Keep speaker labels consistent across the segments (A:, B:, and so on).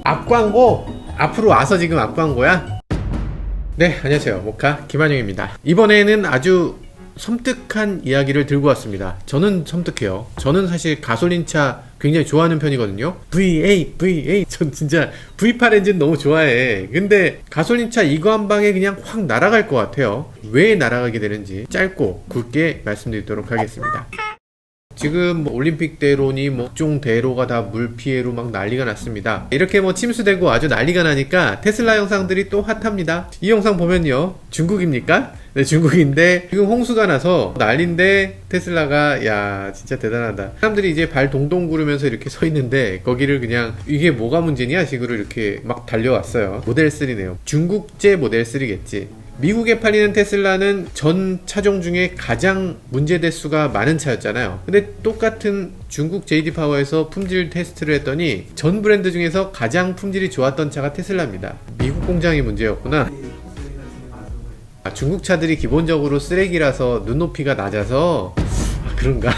A: 앞광고? 앞으로 와서 지금 앞광고야? 네, 안녕하세요. 모카 김한영입니다. 이번에는 아주 섬뜩한 이야기를 들고 왔습니다. 저는 섬뜩해요. 저는 사실 가솔린차 굉장히 좋아하는 편이거든요. V8 전 진짜 V8 엔진 너무 좋아해. 근데 가솔린차 이거 한 방에 그냥 확 날아갈 것 같아요. 왜 날아가게 되는지 짧고 굵게 말씀드리도록 하겠습니다. 지금 뭐 올림픽대로니 각종 대로가 다 물피해로 막 난리가 났습니다. 이렇게 뭐 침수되고 아주 난리가 나니까 테슬라 영상들이 또 핫합니다. 이 영상 보면요, 중국입니까? 네, 중국인데 지금 홍수가 나서 난리인데 테슬라가 야 진짜 대단하다. 사람들이 이제 발 동동 구르면서 이렇게 서 있는데 거기를 그냥 이게 뭐가 문제냐 식으로 이렇게 막 달려왔어요. 모델 3네요. 중국제 모델 3겠지. 미국에 팔리는 테슬라는 전 차종 중에 가장 문제 대수가 많은 차였잖아요. 근데 똑같은 중국 JD 파워에서 품질 테스트를 했더니 전 브랜드 중에서 가장 품질이 좋았던 차가 테슬라입니다. 미국 공장이 문제였구나. 중국 차들이 기본적으로 쓰레기라서 눈높이가 낮아서 그런가?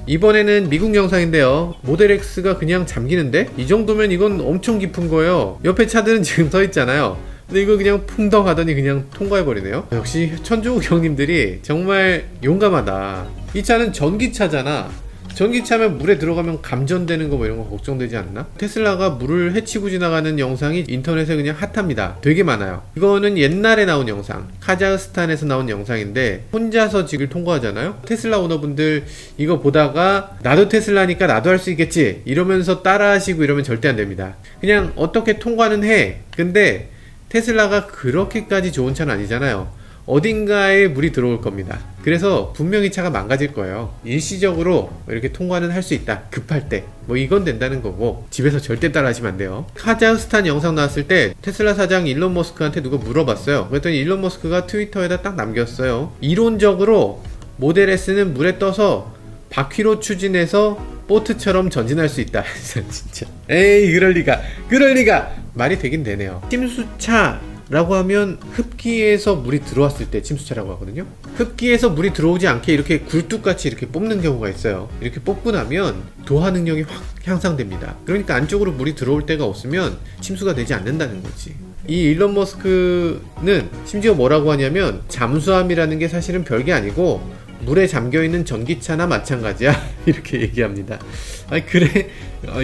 A: 이번에는 미국 영상인데요. 모델 X가 그냥 잠기는데? 이 정도면 이건 엄청 깊은 거예요. 옆에 차들은 지금 서 있잖아요. 근데 이거 그냥 풍덩 하더니 그냥 통과해버리네요. 역시 천주국 형님들이 정말 용감하다. 이 차는 전기차잖아. 전기차면 물에 들어가면 감전되는 거 뭐 이런 거 걱정되지 않나? 테슬라가 물을 헤치고 지나가는 영상이 인터넷에 그냥 핫합니다. 되게 많아요. 이거는 옛날에 나온 영상, 카자흐스탄에서 나온 영상인데 혼자서 지금 통과하잖아요. 테슬라 오너분들 이거 보다가 나도 테슬라니까 나도 할 수 있겠지 이러면서 따라하시고 이러면 절대 안 됩니다. 그냥 어떻게 통과는 해. 근데 테슬라가 그렇게까지 좋은 차는 아니잖아요. 어딘가에 물이 들어올 겁니다. 그래서 분명히 차가 망가질 거예요. 일시적으로 이렇게 통과는 할 수 있다. 급할 때. 뭐 이건 된다는 거고 집에서 절대 따라 하시면 안 돼요. 카자흐스탄 영상 나왔을 때 테슬라 사장 일론 머스크한테 누가 물어봤어요. 그랬더니 일론 머스크가 트위터에다 딱 남겼어요. 이론적으로 모델 S는 물에 떠서 바퀴로 추진해서 보트처럼 전진할 수 있다. 진짜 에이 그럴 리가 말이 되긴 되네요. 침수차라고 하면 흡기에서 물이 들어왔을 때 침수차라고 하거든요. 흡기에서 물이 들어오지 않게 이렇게 굴뚝같이 이렇게 뽑는 경우가 있어요. 이렇게 뽑고 나면 도하 능력이 확 향상됩니다. 그러니까 안쪽으로 물이 들어올 데가 없으면 침수가 되지 않는다는 거지. 이 일론 머스크는 심지어 뭐라고 하냐면 잠수함이라는 게 사실은 별게 아니고 물에 잠겨있는 전기차나 마찬가지야 이렇게 얘기합니다. 아니 그래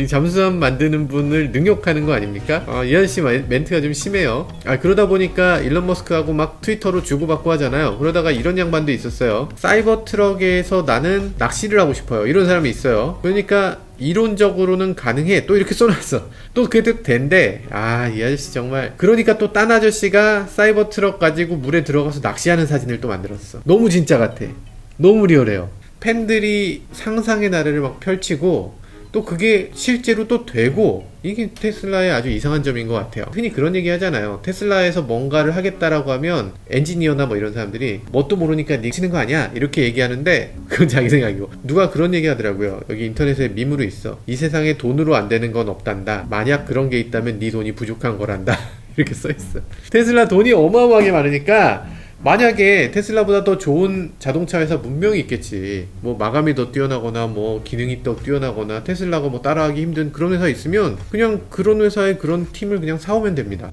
A: 잠수함 만드는 분을 능욕하는 거 아닙니까? 이 아저씨 멘트가 좀 심해요. 그러다 보니까 일론 머스크하고 막 트위터로 주고받고 하잖아요. 그러다가 이런 양반도 있었어요. 사이버 트럭에서 나는 낚시를 하고 싶어요 이런 사람이 있어요. 그러니까 이론적으로는 가능해 또 이렇게 써놨어. 또 그게 된대. 이 아저씨 정말. 그러니까 또 딴 아저씨가 사이버 트럭 가지고 물에 들어가서 낚시하는 사진을 또 만들었어. 너무 진짜 같아. 너무 리얼해요. 팬들이 상상의 나래를 막 펼치고 또 그게 실제로 또 되고 이게 테슬라의 아주 이상한 점인 것 같아요. 흔히 그런 얘기 하잖아요. 테슬라에서 뭔가를 하겠다라고 하면 엔지니어나 뭐 이런 사람들이 뭣도 모르니까 니 치는 거 아니야? 이렇게 얘기하는데 그건 자기 생각이고 누가 그런 얘기 하더라고요. 여기 인터넷에 밈으로 있어. 이 세상에 돈으로 안 되는 건 없단다. 만약 그런 게 있다면 네 돈이 부족한 거란다. 이렇게 써있어. 테슬라 돈이 어마어마하게 많으니까 만약에 테슬라보다 더 좋은 자동차 회사 분명히 있겠지. 뭐 마감이 더 뛰어나거나 뭐 기능이 더 뛰어나거나 테슬라가 뭐 따라하기 힘든 그런 회사 있으면 그냥 그런 회사의 그런 팀을 그냥 사오면 됩니다.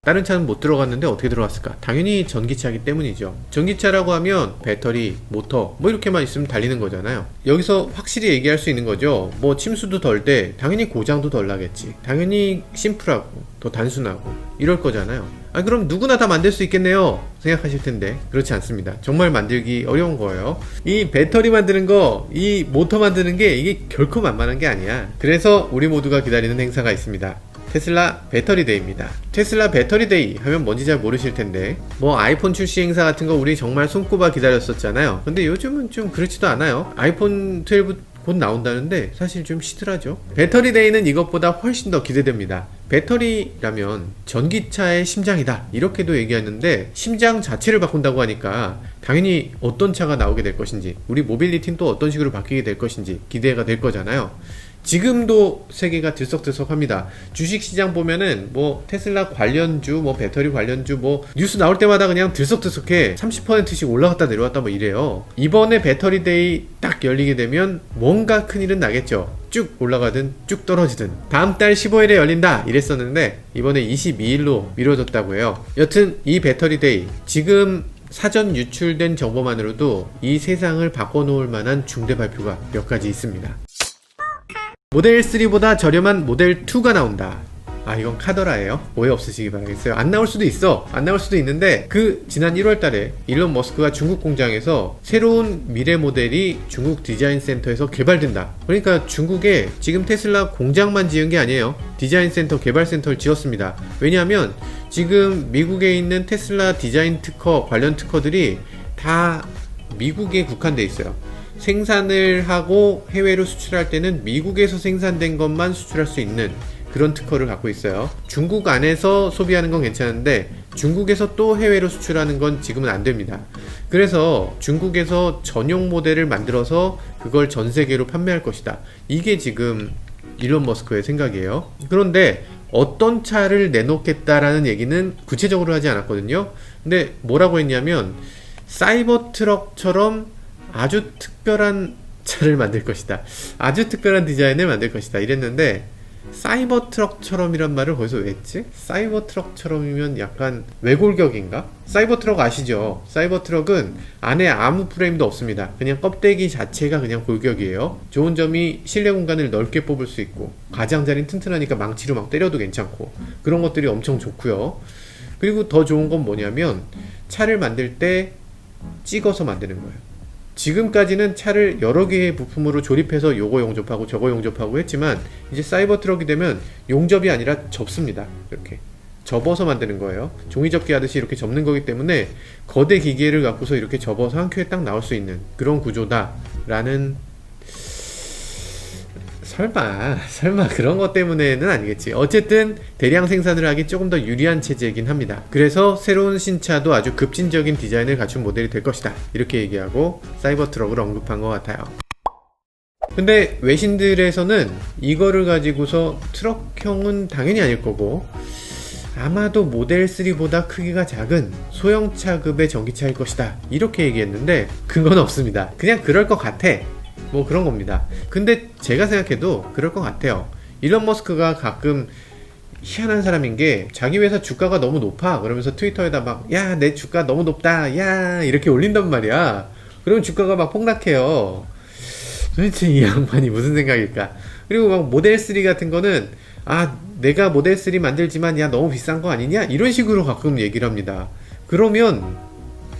A: 다른 차는 못 들어갔는데 어떻게 들어갔을까? 당연히 전기차이기 때문이죠. 전기차라고 하면 배터리, 모터 뭐 이렇게만 있으면 달리는 거잖아요. 여기서 확실히 얘기할 수 있는 거죠. 뭐 침수도 덜 돼. 당연히 고장도 덜 나겠지. 당연히 심플하고 더 단순하고 이럴 거잖아요. 그럼 누구나 다 만들 수 있겠네요 생각하실 텐데 그렇지 않습니다. 정말 만들기 어려운 거예요. 이 배터리 만드는 거, 이 모터 만드는 게 이게 결코 만만한 게 아니야. 그래서 우리 모두가 기다리는 행사가 있습니다. 테슬라 배터리데이입니다. 테슬라 배터리데이 하면 뭔지 잘 모르실 텐데 뭐 아이폰 출시 행사 같은 거 우리 정말 손꼽아 기다렸었잖아요. 근데 요즘은 좀 그렇지도 않아요. 아이폰 12 곧 나온다는데 사실 좀 시들하죠. 배터리데이는 이것보다 훨씬 더 기대됩니다. 배터리라면 전기차의 심장이다 이렇게도 얘기하는데 심장 자체를 바꾼다고 하니까 당연히 어떤 차가 나오게 될 것인지 우리 모빌리티는 또 어떤 식으로 바뀌게 될 것인지 기대가 될 거잖아요. 지금도 세계가 들썩들썩합니다. 주식시장 보면은 뭐 테슬라 관련주, 뭐 배터리 관련주, 뭐 뉴스 나올 때마다 그냥 들썩들썩해. 30%씩 올라갔다 내려왔다 뭐 이래요. 이번에 배터리데이 딱 열리게 되면 뭔가 큰일은 나겠죠. 쭉 올라가든 쭉 떨어지든. 다음 달 15일에 열린다 이랬었는데 이번에 22일로 미뤄졌다고 해요. 여튼 이 배터리데이 지금 사전 유출된 정보만으로도 이 세상을 바꿔놓을 만한 중대 발표가 몇 가지 있습니다. 모델 3보다 저렴한 모델 2가 나온다. 아, 이건 카더라예요. 오해 없으시기 바라겠어요. 안 나올 수도 있어. 안 나올 수도 있는데 지난 1월 달에 일론 머스크가 중국 공장에서 새로운 미래 모델이 중국 디자인 센터에서 개발된다. 그러니까 중국에 지금 테슬라 공장만 지은 게 아니에요. 디자인 센터, 개발 센터를 지었습니다. 왜냐하면 지금 미국에 있는 테슬라 디자인 특허, 관련 특허들이 다 미국에 국한돼 있어요. 생산을 하고 해외로 수출할 때는 미국에서 생산된 것만 수출할 수 있는 그런 특허를 갖고 있어요. 중국 안에서 소비하는 건 괜찮은데 중국에서 또 해외로 수출하는 건 지금은 안 됩니다. 그래서 중국에서 전용 모델을 만들어서 그걸 전 세계로 판매할 것이다. 이게 지금 일론 머스크의 생각이에요. 그런데 어떤 차를 내놓겠다라는 얘기는 구체적으로 하지 않았거든요. 근데 뭐라고 했냐면 사이버 트럭처럼 아주 특별한 차를 만들 것이다. 아주 특별한 디자인을 만들 것이다. 이랬는데 사이버 트럭처럼이란 말을 거기서 왜 했지? 사이버 트럭처럼이면 약간 외골격인가? 사이버 트럭 아시죠? 사이버 트럭은 안에 아무 프레임도 없습니다. 그냥 껍데기 자체가 그냥 골격이에요. 좋은 점이 실내 공간을 넓게 뽑을 수 있고 가장자리는 튼튼하니까 망치로 막 때려도 괜찮고 그런 것들이 엄청 좋고요. 그리고 더 좋은 건 뭐냐면 차를 만들 때 찍어서 만드는 거예요. 지금까지는 차를 여러 개의 부품으로 조립해서 요거 용접하고 저거 용접하고 했지만 이제 사이버 트럭이 되면 용접이 아니라 접습니다. 이렇게 접어서 만드는 거예요. 종이접기 하듯이 이렇게 접는 거기 때문에 거대 기계를 갖고서 이렇게 접어서 한 큐에 딱 나올 수 있는 그런 구조다 라는, 설마 그런 것 때문에는 아니겠지. 어쨌든 대량 생산을 하기 조금 더 유리한 체제이긴 합니다. 그래서 새로운 신차도 아주 급진적인 디자인을 갖춘 모델이 될 것이다. 이렇게 얘기하고 사이버 트럭을 언급한 것 같아요. 근데 외신들에서는 이거를 가지고서 트럭형은 당연히 아닐 거고 아마도 모델 3보다 크기가 작은 소형차급의 전기차일 것이다. 이렇게 얘기했는데 그건 없습니다. 그냥 그럴 것 같아. 뭐 그런 겁니다. 근데 제가 생각해도 그럴 것 같아요. 일론 머스크가 가끔 희한한 사람인 게 자기 회사 주가가 너무 높아 그러면서 트위터에다 막 야 내 주가 너무 높다 야 이렇게 올린단 말이야. 그러면 주가가 막 폭락해요. 도대체 이 양반이 무슨 생각일까. 그리고 막 모델 3 같은 거는 아 내가 모델 3 만들지만 야 너무 비싼 거 아니냐 이런 식으로 가끔 얘기를 합니다. 그러면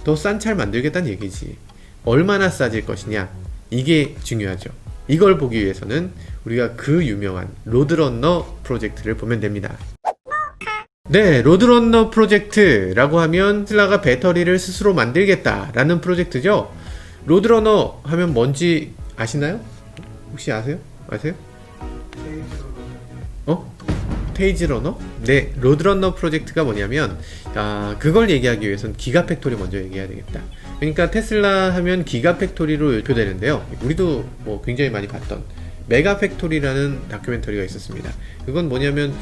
A: 더 싼 차를 만들겠다는 얘기지. 얼마나 싸질 것이냐 이게 중요하죠. 이걸 보기 위해서는 우리가 그 유명한 로드러너 프로젝트를 보면 됩니다. 네, 로드러너 프로젝트라고 하면 테슬라가 배터리를 스스로 만들겠다라는 프로젝트죠. 로드러너 하면 뭔지 아시나요? 혹시 아세요? 테이즈러너? 네, 로드러너 프로젝트가 뭐냐면 그걸 얘기하기 위해서는 기가팩토리 먼저 얘기해야 되겠다. 그러니까 테슬라 하면 기가팩토리로 표되는데요. 우리도 뭐 굉장히 많이 봤던 메가팩토리라는 다큐멘터리가 있었습니다. 그건 뭐냐면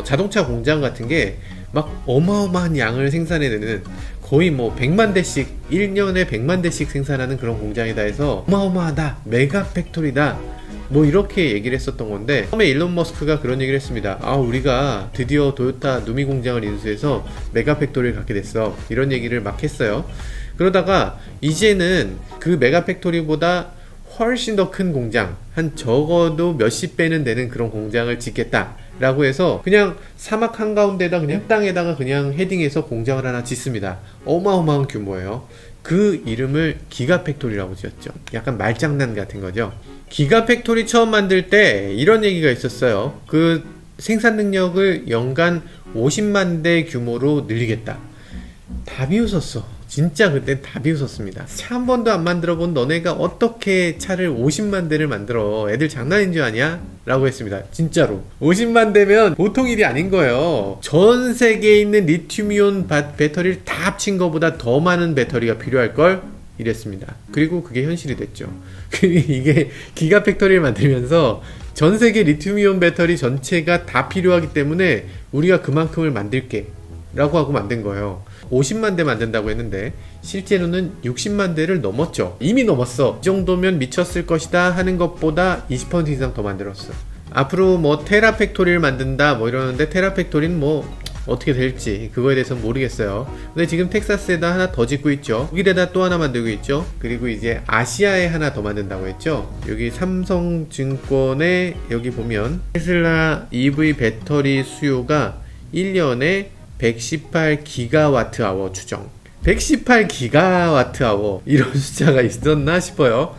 A: 자동차 공장 같은 게 막 어마어마한 양을 생산해내는 거의 뭐 100만 대씩 1년에 100만 대씩 생산하는 그런 공장이다 해서 어마어마하다 메가팩토리다 뭐 이렇게 얘기를 했었던 건데 처음에 일론 머스크가 그런 얘기를 했습니다. 우리가 드디어 도요타 누미 공장을 인수해서 메가팩토리를 갖게 됐어 이런 얘기를 막 했어요. 그러다가 이제는 그 메가팩토리보다 훨씬 더 큰 공장 한 적어도 몇십 배는 되는 그런 공장을 짓겠다 라고 해서 그냥 사막 한가운데다 그냥 땅에다가 그냥 헤딩해서 공장을 하나 짓습니다. 어마어마한 규모예요. 그 이름을 기가팩토리라고 지었죠. 약간 말장난 같은 거죠. 기가팩토리 처음 만들 때 이런 얘기가 있었어요. 그 생산 능력을 연간 50만 대 규모로 늘리겠다. 다 비웃었어. 진짜 그때 다 비웃었습니다. 차 한 번도 안 만들어 본 너네가 어떻게 차를 50만 대를 만들어. 애들 장난인 줄 아냐? 라고 했습니다. 진짜로 50만 대면 보통 일이 아닌 거예요. 전 세계에 있는 리튬이온 배터리를 다 합친 것보다 더 많은 배터리가 필요할걸? 이랬습니다. 그리고 그게 현실이 됐죠. 이게 기가팩토리를 만들면서 전 세계 리튬이온 배터리 전체가 다 필요하기 때문에 우리가 그만큼을 만들게 라고 하고 만든 거예요. 50만 대 만든다고 했는데 실제로는 60만 대를 넘었죠. 이미 넘었어. 이 정도면 미쳤을 것이다 하는 것보다 20% 이상 더 만들었어. 앞으로 뭐 테라팩토리를 만든다 뭐 이러는데 테라팩토리는 뭐 어떻게 될지 그거에 대해서는 모르겠어요. 근데 지금 텍사스에다 하나 더 짓고 있죠. 독일에다 또 하나 만들고 있죠. 그리고 이제 아시아에 하나 더 만든다고 했죠. 여기 삼성증권에 여기 보면 테슬라 EV 배터리 수요가 1년에 118기가와트아워 추정. 118기가와트아워 이런 숫자가 있었나 싶어요.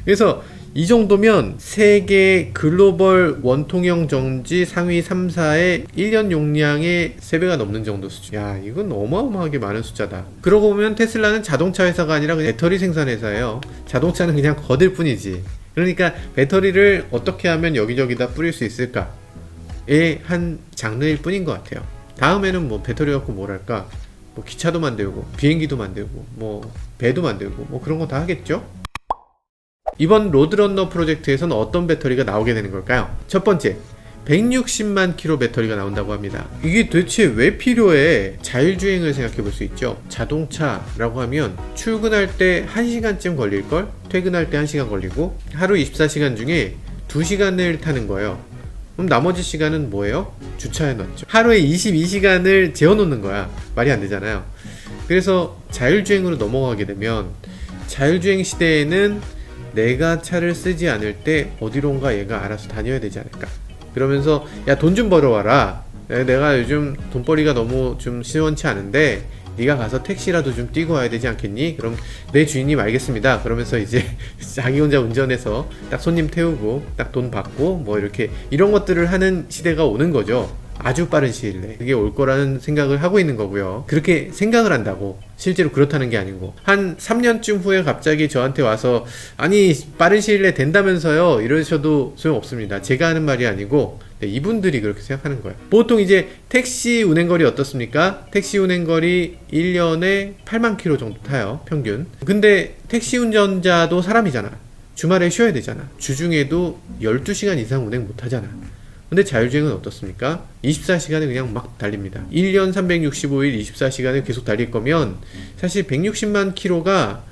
A: 그래서 이 정도면 세계 글로벌 원통형 전지 상위 3사의 1년 용량의 3배가 넘는 정도 수준. 야, 이건 어마어마하게 많은 숫자다. 그러고 보면 테슬라는 자동차 회사가 아니라 그냥 배터리 생산 회사예요. 자동차는 그냥 거들 뿐이지. 그러니까 배터리를 어떻게 하면 여기저기다 뿌릴 수 있을까의 한 장르일 뿐인 것 같아요. 다음에는 뭐 배터리 갖고 뭘 할까? 뭐 기차도 만들고 비행기도 만들고 뭐 배도 만들고 뭐 그런 거 다 하겠죠? 이번 로드런너 프로젝트에서는 어떤 배터리가 나오게 되는 걸까요? 첫 번째, 160만 킬로 배터리가 나온다고 합니다. 이게 도대체 왜 필요해? 자율주행을 생각해 볼 수 있죠. 자동차라고 하면 출근할 때 1시간쯤 걸릴걸? 퇴근할 때 1시간 걸리고 하루 24시간 중에 2시간을 타는 거예요. 그럼 나머지 시간은 뭐예요? 주차해 놨죠. 하루에 22시간을 재워놓는 거야. 말이 안 되잖아요. 그래서 자율주행으로 넘어가게 되면 자율주행 시대에는 내가 차를 쓰지 않을 때 어디론가 얘가 알아서 다녀야 되지 않을까. 그러면서 야, 돈 좀 벌어와라. 내가 요즘 돈벌이가 너무 좀 시원치 않은데 네가 가서 택시라도 좀 뛰고 와야 되지 않겠니? 그럼 내 주인님 알겠습니다. 그러면서 이제 자기 혼자 운전해서 딱 손님 태우고 딱 돈 받고 뭐 이렇게 이런 것들을 하는 시대가 오는 거죠. 아주 빠른 시일 내에 그게 올 거라는 생각을 하고 있는 거고요. 그렇게 생각을 한다고 실제로 그렇다는 게 아니고 한 3년쯤 후에 갑자기 저한테 와서 아니 빠른 시일 내에 된다면서요 이러셔도 소용없습니다. 제가 하는 말이 아니고 이분들이 그렇게 생각하는 거예요. 보통 이제 택시 운행거리 어떻습니까? 택시 운행거리 1년에 8만 킬로 정도 타요, 평균. 근데 택시 운전자도 사람이잖아. 주말에 쉬어야 되잖아. 주중에도 12시간 이상 운행 못 하잖아. 근데 자율주행은 어떻습니까? 24시간을 그냥 막 달립니다. 1년 365일 24시간을 계속 달릴 거면 사실 160만 킬로가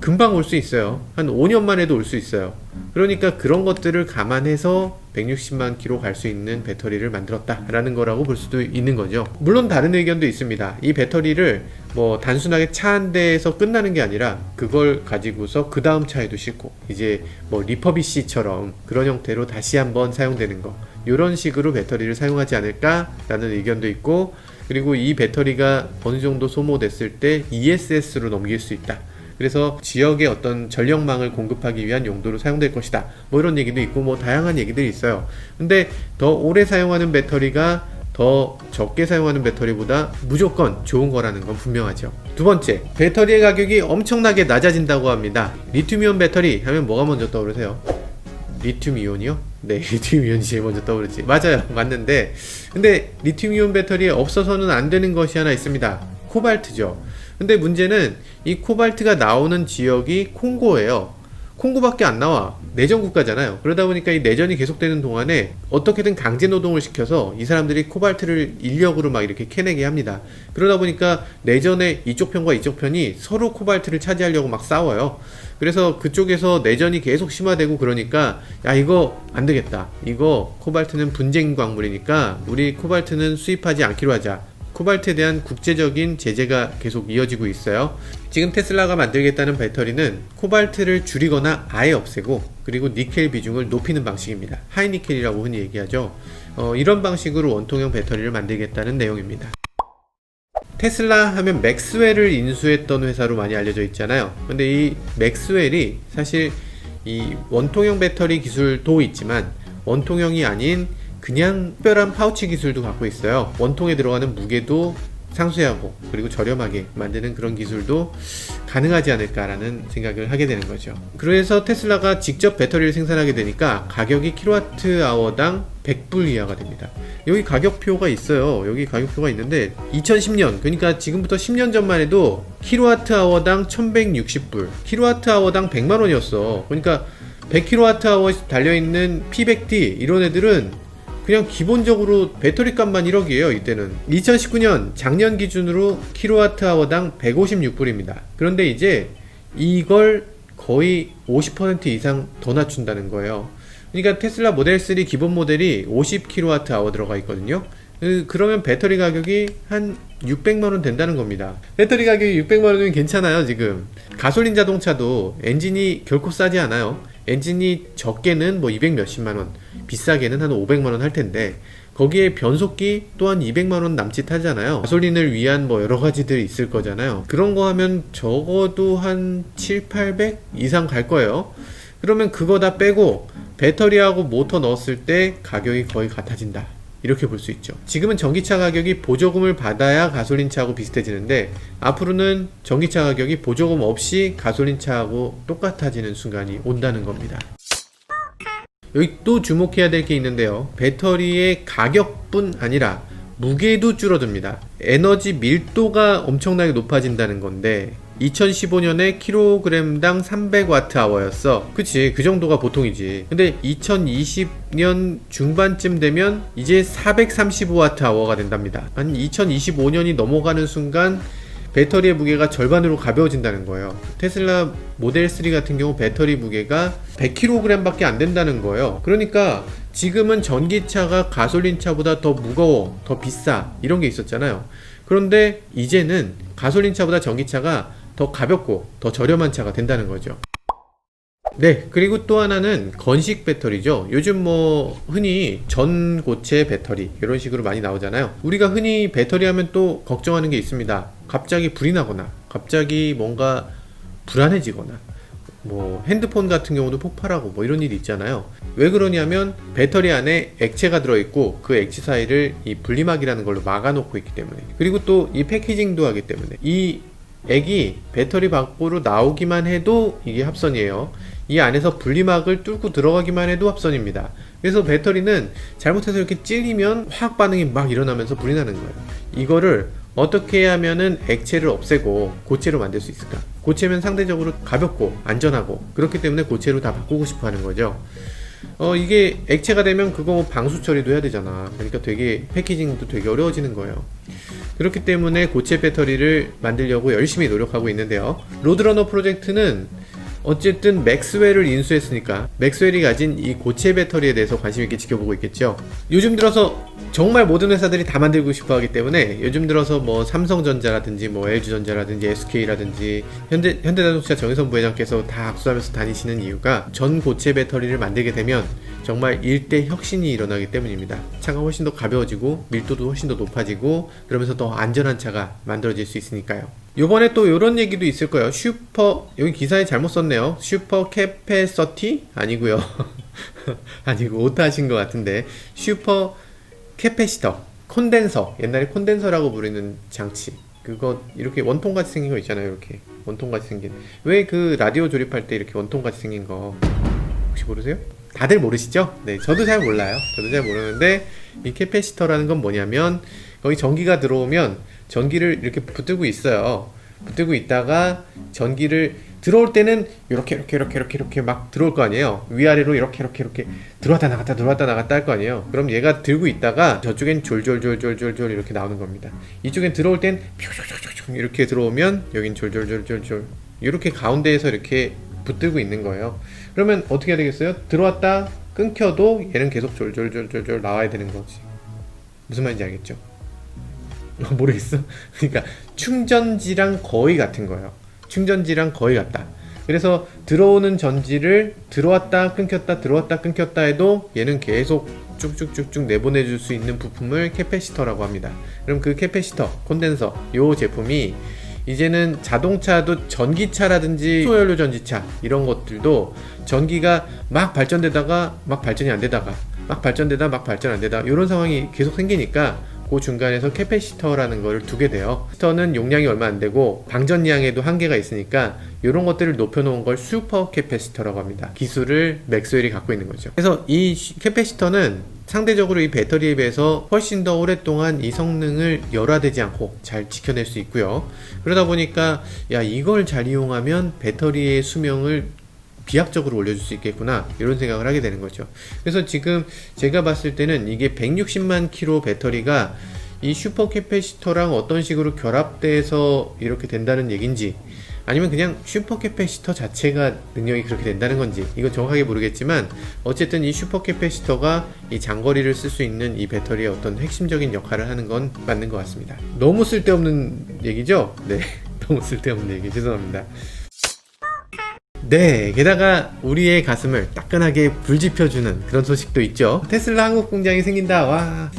A: 금방 올 수 있어요. 한 5년 만에도 올 수 있어요. 그러니까 그런 것들을 감안해서 160만 킬로 갈 수 있는 배터리를 만들었다라는 거라고 볼 수도 있는 거죠. 물론 다른 의견도 있습니다. 이 배터리를 뭐 단순하게 차 한 대에서 끝나는 게 아니라 그걸 가지고서 그 다음 차에도 싣고 이제 뭐 리퍼비시처럼 그런 형태로 다시 한번 사용되는 거, 이런 식으로 배터리를 사용하지 않을까라는 의견도 있고, 그리고 이 배터리가 어느 정도 소모됐을 때 ESS로 넘길 수 있다. 그래서 지역의 어떤 전력망을 공급하기 위한 용도로 사용될 것이다. 뭐 이런 얘기도 있고 뭐 다양한 얘기들이 있어요. 근데 더 오래 사용하는 배터리가 더 적게 사용하는 배터리보다 무조건 좋은 거라는 건 분명하죠. 두 번째, 배터리의 가격이 엄청나게 낮아진다고 합니다. 리튬이온 배터리 하면 뭐가 먼저 떠오르세요? 리튬이온이요? 네, 리튬이온이 제일 먼저 떠오르지. 맞아요, 맞는데 근데 리튬이온 배터리에 없어서는 안 되는 것이 하나 있습니다. 코발트죠. 근데 문제는 이 코발트가 나오는 지역이 콩고예요. 콩고밖에 안 나와. 내전 국가잖아요. 그러다 보니까 이 내전이 계속되는 동안에 어떻게든 강제 노동을 시켜서 이 사람들이 코발트를 인력으로 막 이렇게 캐내게 합니다. 그러다 보니까 내전에 이쪽 편과 이쪽 편이 서로 코발트를 차지하려고 막 싸워요. 그래서 그쪽에서 내전이 계속 심화되고 그러니까 야, 이거 안 되겠다. 이거 코발트는 분쟁 광물이니까 우리 코발트는 수입하지 않기로 하자. 코발트에 대한 국제적인 제재가 계속 이어지고 있어요. 지금 테슬라가 만들겠다는 배터리는 코발트를 줄이거나 아예 없애고 그리고 니켈 비중을 높이는 방식입니다. 하이니켈이라고 흔히 얘기하죠. 이런 방식으로 원통형 배터리를 만들겠다는 내용입니다. 테슬라 하면 맥스웰을 인수했던 회사로 많이 알려져 있잖아요. 근데 이 맥스웰이 사실 이 원통형 배터리 기술도 있지만 원통형이 아닌 그냥 특별한 파우치 기술도 갖고 있어요. 원통에 들어가는 무게도 상쇄하고 그리고 저렴하게 만드는 그런 기술도 가능하지 않을까라는 생각을 하게 되는 거죠. 그래서 테슬라가 직접 배터리를 생산하게 되니까 가격이 킬로와트아워당 100불 이하가 됩니다. 여기 가격표가 있어요. 여기 가격표가 있는데 2010년, 그러니까 지금부터 10년 전만 해도 킬로와트아워당 1160불, 킬로와트아워당 100만원이었어. 그러니까 100kWh 달려있는 P100D 이런 애들은 그냥 기본적으로 배터리 값만 1억이에요. 이때는 2019년 작년 기준으로 kWh당 156불입니다. 그런데 이제 이걸 거의 50% 이상 더 낮춘다는 거예요. 그러니까 테슬라 모델 3 기본 모델이 50kWh 들어가 있거든요. 그러면 배터리 가격이 한 600만원 된다는 겁니다. 배터리 가격이 600만원이면 괜찮아요. 지금 가솔린 자동차도 엔진이 결코 싸지 않아요. 엔진이 적게는 뭐 200 몇십만원, 비싸게는 한 500만원 할 텐데 거기에 변속기 또한 200만원 남짓 하잖아요. 가솔린을 위한 뭐 여러가지들이 있을 거잖아요. 그런 거 하면 적어도 한 7, 800 이상 갈 거예요. 그러면 그거 다 빼고 배터리하고 모터 넣었을 때 가격이 거의 같아진다, 이렇게 볼 수 있죠. 지금은 전기차 가격이 보조금을 받아야 가솔린차하고 비슷해지는데 앞으로는 전기차 가격이 보조금 없이 가솔린차하고 똑같아지는 순간이 온다는 겁니다. 여기 또 주목해야 될 게 있는데요. 배터리의 가격뿐 아니라 무게도 줄어듭니다. 에너지 밀도가 엄청나게 높아진다는 건데 2015년에 kg당 300Wh였어. 그치, 그 정도가 보통이지. 근데 2020년 중반쯤 되면 이제 435Wh가 된답니다. 한 2025년이 넘어가는 순간 배터리의 무게가 절반으로 가벼워진다는 거예요. 테슬라 모델 3 같은 경우 배터리 무게가 100kg 밖에 안 된다는 거예요. 그러니까 지금은 전기차가 가솔린차보다 더 무거워, 더 비싸, 이런 게 있었잖아요. 그런데 이제는 가솔린차보다 전기차가 더 가볍고 더 저렴한 차가 된다는 거죠. 네, 그리고 또 하나는 건식 배터리죠. 요즘 뭐 흔히 전고체 배터리 이런 식으로 많이 나오잖아요. 우리가 흔히 배터리 하면 또 걱정하는 게 있습니다. 갑자기 불이 나거나 갑자기 뭔가 불안해지거나 뭐 핸드폰 같은 경우도 폭발하고 뭐 이런 일이 있잖아요. 왜 그러냐면 배터리 안에 액체가 들어있고 그 액체 사이를 이 분리막이라는 걸로 막아놓고 있기 때문에, 그리고 또 이 패키징도 하기 때문에 이 액이 배터리 밖으로 나오기만 해도 이게 합선이에요. 이 안에서 분리막을 뚫고 들어가기만 해도 합선입니다. 그래서 배터리는 잘못해서 이렇게 찔리면 화학 반응이 막 일어나면서 불이 나는 거예요. 이거를 어떻게 하면은 액체를 없애고 고체로 만들 수 있을까? 고체면 상대적으로 가볍고 안전하고 그렇기 때문에 고체로 다 바꾸고 싶어 하는 거죠. 이게 액체가 되면 그거 뭐 방수 처리도 해야 되잖아. 그러니까 되게 패키징도 되게 어려워지는 거예요. 그렇기 때문에 고체 배터리를 만들려고 열심히 노력하고 있는데요. 로드러너 프로젝트는 어쨌든 맥스웰을 인수했으니까 맥스웰이 가진 이 고체 배터리에 대해서 관심 있게 지켜보고 있겠죠. 요즘 들어서 정말 모든 회사들이 다 만들고 싶어 하기 때문에 요즘 들어서 뭐 삼성전자라든지 뭐 LG전자라든지 SK라든지 현대자동차 정의선 부회장께서 다 악수하면서 다니시는 이유가 전 고체 배터리를 만들게 되면 정말 일대 혁신이 일어나기 때문입니다. 차가 훨씬 더 가벼워지고 밀도도 훨씬 더 높아지고 그러면서 더 안전한 차가 만들어질 수 있으니까요. 요번에 또 요런 얘기도 있을 거예요. 여기 기사에 잘못 썼네요. 슈퍼 캐패서티? 아니고요. 아니고 오타 하신 것 같은데 슈퍼 캐패시터, 콘덴서, 옛날에 콘덴서라고 부르는 장치, 그거 이렇게 원통같이 생긴 거 있잖아요. 이렇게 원통같이 생긴, 왜 그 라디오 조립할 때 이렇게 원통같이 생긴 거 혹시 모르세요? 다들 모르시죠? 네, 저도 잘 몰라요. 저도 잘 모르는데 이 캐패시터라는 건 뭐냐면 거기 전기가 들어오면 전기를 이렇게 붙들고 있어요. 붙들고 있다가 전기를 들어올 때는 이렇게 막 들어올 거 아니에요. 위아래로 이렇게 들어왔다 나갔다 할 거 아니에요. 그럼 얘가 들고 있다가 저쪽엔 졸졸 이렇게 나오는 겁니다. 이쪽엔 들어올 땐 이렇게 들어오면 여긴 졸졸 이렇게 가운데에서 이렇게 붙들고 있는 거예요. 그러면 어떻게 해야 되겠어요? 들어왔다 끊겨도 얘는 계속 졸졸 나와야 되는 거지. 무슨 말인지 알겠죠? 모르겠어? 그러니까 충전지랑 거의 같은 거예요. 충전지랑 거의 같다. 그래서 들어오는 전지를 들어왔다 끊겼다 해도 얘는 계속 쭉쭉쭉쭉 내보내줄 수 있는 부품을 캐패시터라고 합니다. 그럼 그 캐패시터, 콘덴서 요 제품이 이제는 자동차도 전기차라든지 소연료 전지차 이런 것들도 전기가 막 발전되다가 막 발전이 안 되다가 막 발전되다 막 발전 안 되다 이런 상황이 계속 생기니까 그 중간에서 캐패시터라는 거를 두게 돼요. 캐패시터는 용량이 얼마 안 되고 방전량에도 한계가 있으니까 이런 것들을 높여놓은 걸 슈퍼 캐패시터라고 합니다. 기술을 맥스웰이 갖고 있는 거죠. 그래서 이 캐패시터는 상대적으로 이 배터리에 비해서 훨씬 더 오랫동안 이 성능을 열화되지 않고 잘 지켜낼 수 있고요. 그러다 보니까 야, 이걸 잘 이용하면 배터리의 수명을 비약적으로 올려줄 수 있겠구나 이런 생각을 하게 되는 거죠. 그래서 지금 제가 봤을 때는 이게 160만 킬로 배터리가 이 슈퍼 캐패시터랑 어떤 식으로 결합돼서 이렇게 된다는 얘긴지, 아니면 그냥 슈퍼 캐패시터 자체가 능력이 그렇게 된다는 건지 이건 정확하게 모르겠지만, 어쨌든 이 슈퍼 캐패시터가 이 장거리를 쓸 수 있는 이 배터리의 어떤 핵심적인 역할을 하는 건 맞는 것 같습니다. 너무 쓸데없는 얘기죠? 네, 너무 쓸데없는 얘기 죄송합니다. 네, 게다가 우리의 가슴을 따끈하게 불지펴주는 그런 소식도 있죠. 테슬라 한국 공장이 생긴다. 와,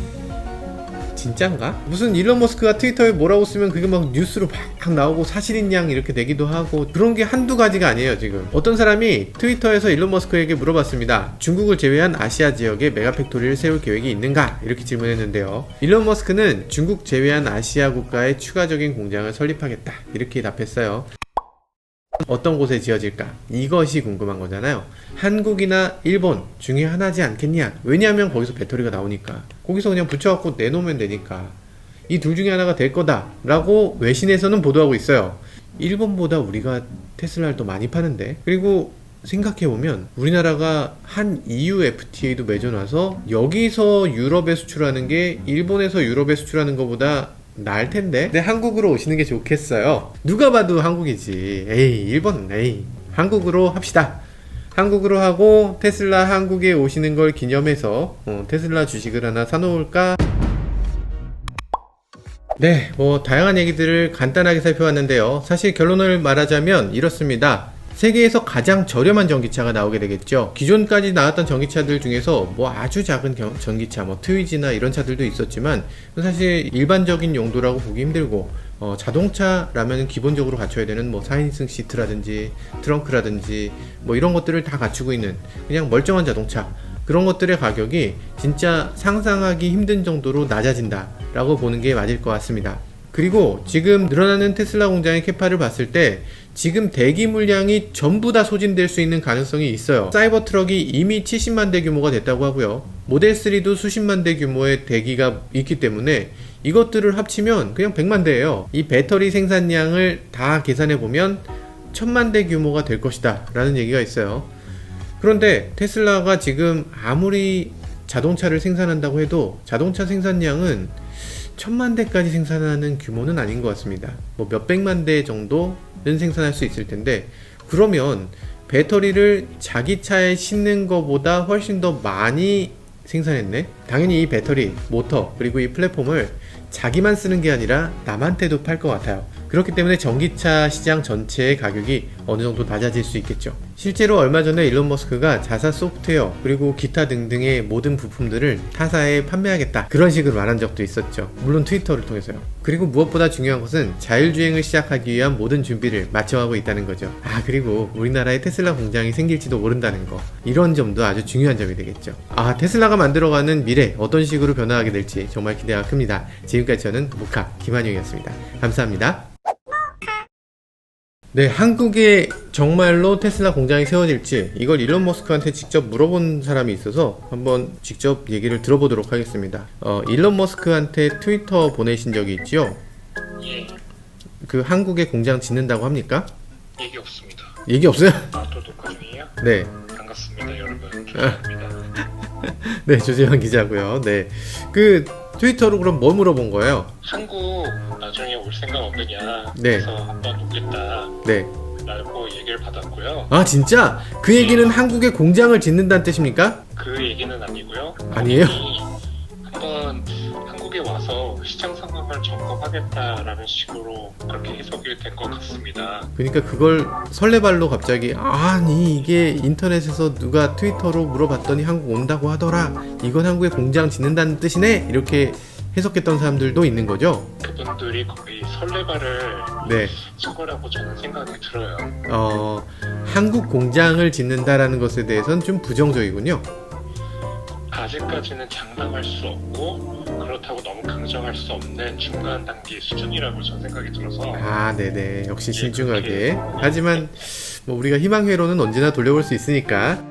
A: 진짠가? 무슨 일론 머스크가 트위터에 뭐라고 쓰면 그게 막 뉴스로 막 나오고 사실인 양 이렇게 되기도 하고, 그런 게 한두 가지가 아니에요. 지금 어떤 사람이 트위터에서 일론 머스크에게 물어봤습니다. 중국을 제외한 아시아 지역에 메가팩토리를 세울 계획이 있는가? 이렇게 질문했는데요, 일론 머스크는 중국 제외한 아시아 국가에 추가적인 공장을 설립하겠다 이렇게 답했어요. 어떤 곳에 지어질까? 이것이 궁금한 거잖아요. 한국이나 일본 중에 하나지 않겠냐? 왜냐하면 거기서 배터리가 나오니까. 거기서 그냥 붙여갖고 내놓으면 되니까. 이 둘 중에 하나가 될 거다 라고 외신에서는 보도하고 있어요. 일본보다 우리가 테슬라를 더 많이 파는데. 그리고 생각해보면 우리나라가 한 EU FTA도 맺어놔서 여기서 유럽에 수출하는 게 일본에서 유럽에 수출하는 것보다 나을 텐데. 근데 한국으로 오시는 게 좋겠어요. 누가 봐도 한국이지. 에이, 일본, 에이. 한국으로 합시다. 한국으로 하고 테슬라 한국에 오시는 걸 기념해서 테슬라 주식을 하나 사놓을까? 네, 뭐 다양한 얘기들을 간단하게 살펴봤는데요. 사실 결론을 말하자면 이렇습니다. 세계에서 가장 저렴한 전기차가 나오게 되겠죠. 기존까지 나왔던 전기차들 중에서 뭐 아주 작은 전기차, 뭐 트위지나 이런 차들도 있었지만 사실 일반적인 용도라고 보기 힘들고, 자동차라면 기본적으로 갖춰야 되는 뭐 4인승 시트라든지 트렁크라든지 뭐 이런 것들을 다 갖추고 있는 그냥 멀쩡한 자동차, 그런 것들의 가격이 진짜 상상하기 힘든 정도로 낮아진다 라고 보는 게 맞을 것 같습니다. 그리고 지금 늘어나는 테슬라 공장의 캐파를 봤을 때 지금 대기 물량이 전부 다 소진될 수 있는 가능성이 있어요. 사이버 트럭이 이미 70만 대 규모가 됐다고 하고요. 모델 3도 수십만 대 규모의 대기가 있기 때문에 이것들을 합치면 그냥 100만 대예요. 이 배터리 생산량을 다 계산해 보면 1000만 대 규모가 될 것이다 라는 얘기가 있어요. 그런데 테슬라가 지금 아무리 자동차를 생산한다고 해도 자동차 생산량은 1000만 대까지 생산하는 규모는 아닌 것 같습니다. 뭐 몇백만 대 정도는 생산할 수 있을 텐데, 그러면 배터리를 자기 차에 싣는 것보다 훨씬 더 많이 생산했네? 당연히 이 배터리, 모터, 그리고 이 플랫폼을 자기만 쓰는 게 아니라 남한테도 팔 것 같아요. 그렇기 때문에 전기차 시장 전체의 가격이 어느 정도 낮아질 수 있겠죠. 실제로 얼마 전에 일론 머스크가 자사 소프트웨어 그리고 기타 등등의 모든 부품들을 타사에 판매하겠다 그런 식으로 말한 적도 있었죠. 물론 트위터를 통해서요. 그리고 무엇보다 중요한 것은 자율주행을 시작하기 위한 모든 준비를 마쳐가고 있다는 거죠. 그리고 우리나라에 테슬라 공장이 생길지도 모른다는 거, 이런 점도 아주 중요한 점이 되겠죠. 테슬라가 만들어가는 미래 어떤 식으로 변화하게 될지 정말 기대가 큽니다. 지금까지 저는 모카 김한용이었습니다. 감사합니다. 네, 한국에 정말로 테슬라 공장이 세워질지 이걸 일론 머스크한테 직접 물어본 사람이 있어서 한번 직접 얘기를 들어보도록 하겠습니다. 일론 머스크한테 트위터 보내신 적이 있죠?
B: 예.
A: 그 한국에 공장 짓는다고 합니까?
B: 얘기 없습니다.
A: 얘기 없어요?
B: 또 녹화 중이에요?
A: 네.
B: 반갑습니다, 여러분. 조재현입니다.
A: 네, 조재현 기자고요. 네. 그 트위터로 그럼 뭐 물어본 거예요?
B: 한국 나중에 올 생각 없느냐?
A: 네.
B: 그래서 한번 오겠다.
A: 네.
B: 라고 얘기를 받았고요.
A: 진짜? 그 얘기는 한국에 공장을 짓는다는 뜻입니까?
B: 그 얘기는 아니고요.
A: 아니에요?
B: 한번 한국에 와서 시장 상황을 점검하겠다라는 식으로 그렇게 해석이 된 것 같습니다.
A: 그러니까 그걸 설레발로 갑자기 아니 이게 인터넷에서 누가 트위터로 물어봤더니 한국 온다고 하더라, 이건 한국에 공장 짓는다는 뜻이네, 이렇게 해석했던 사람들도 있는 거죠.
B: 그분들이 거의 설레발을
A: 네.
B: 친 거라고 저는 생각이 들어요.
A: 한국 공장을 짓는다라는 것에 대해서는 좀 부정적이군요.
B: 아직까지는 장담할 수 없고 그렇다고 너무 강정할 수 없는 중간 단계 수준이라고 저는 생각이 들어서.
A: 네네, 역시 신중하게. 하지만 뭐 우리가 희망회로는 언제나 돌려볼 수 있으니까